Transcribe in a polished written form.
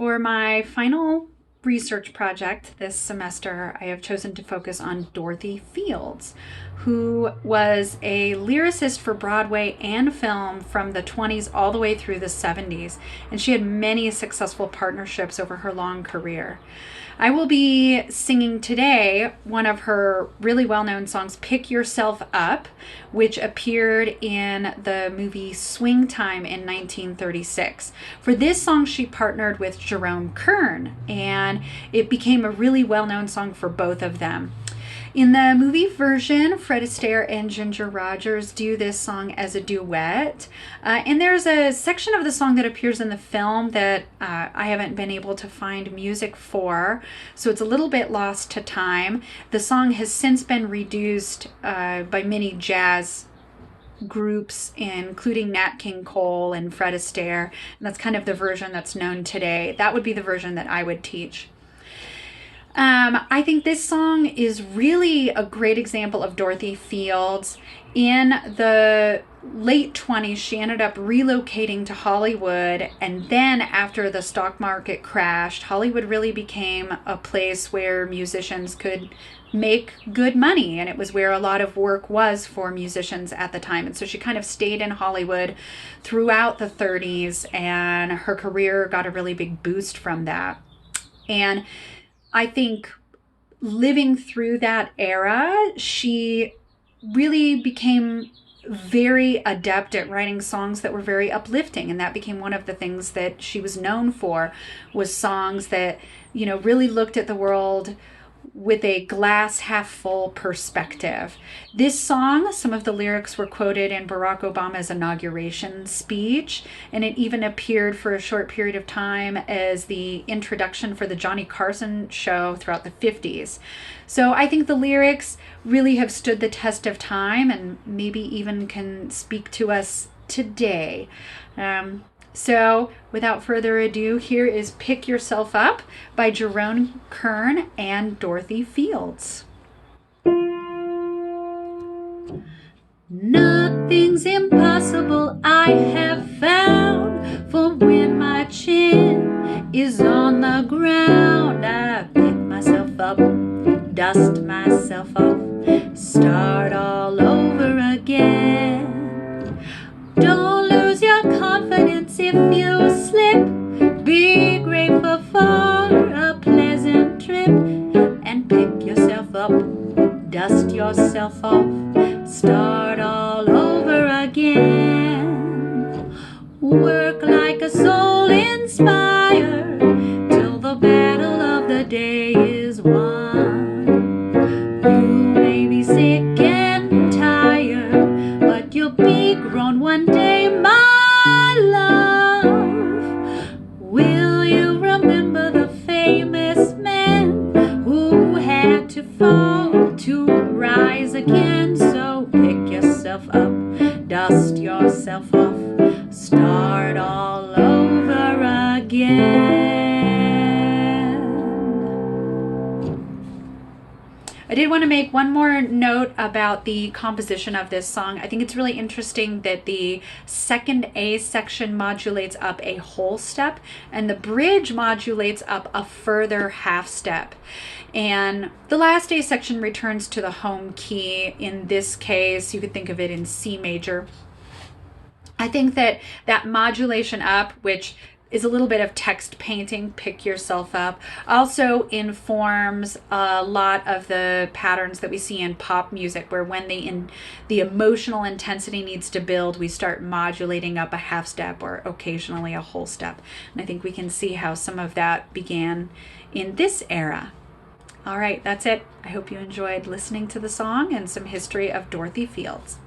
For my final research project this semester, I have chosen to focus on Dorothy Fields, who was a lyricist for Broadway and film from the 20s all the way through the 70s, and she had many successful partnerships over her long career. I will be singing today one of her really well-known songs, Pick Yourself Up, which appeared in the movie Swing Time in 1936. For this song, she partnered with Jerome Kern, and it became a really well-known song for both of them. In the movie version, Fred Astaire and Ginger Rogers do this song as a duet. And there's a section of the song that appears in the film that I haven't been able to find music for, so it's a little bit lost to time. The song has since been reduced by many jazz groups, including Nat King Cole and Fred Astaire. And that's kind of the version that's known today. That would be the version that I would teach. I think this song is really a great example of Dorothy Fields. In the late 20s, she ended up relocating to Hollywood, and then after the stock market crashed, Hollywood really became a place where musicians could make good money, and it was where a lot of work was for musicians at the time. And so she kind of stayed in Hollywood throughout the 30s, and her career got a really big boost from that. And I think living through that era, she really became very adept at writing songs that were very uplifting, and that became one of the things that she was known for, was songs that, you know, really looked at the world with a glass half full perspective. This song, some of the lyrics were quoted in Barack Obama's inauguration speech, and it even appeared for a short period of time as the introduction for the Johnny Carson show throughout the 50s. So I think the lyrics really have stood the test of time and maybe even can speak to us today. So without further ado, here is Pick Yourself Up by Jerome, Kern, and Dorothy Fields. Nothing's impossible, I have found, for when my chin is on the ground, I pick myself up, dust myself off, start all over again. Don't lose your confidence if you slip. Be grateful for a pleasant trip and pick yourself up, dust yourself off, start all over again. Work like a soul inspired till the battle of the day is won. You may be sick and tired, but you'll be grown one day, my love. Will you remember the famous man who had to fall to rise again? So pick yourself up, dust yourself off, start all over again. I did want to make one more note about the composition of this song. I think it's really interesting that the second A section modulates up a whole step, and the bridge modulates up a further half step. And the last A section returns to the home key. In this case, you could think of it in C major. I think that that modulation up, which is a little bit of text painting, pick yourself up, also informs a lot of the patterns that we see in pop music, where when the emotional intensity needs to build, we start modulating up a half step or occasionally a whole step. And I think we can see how some of that began in this era. All right, that's it. I hope you enjoyed listening to the song and some history of Dorothy Fields.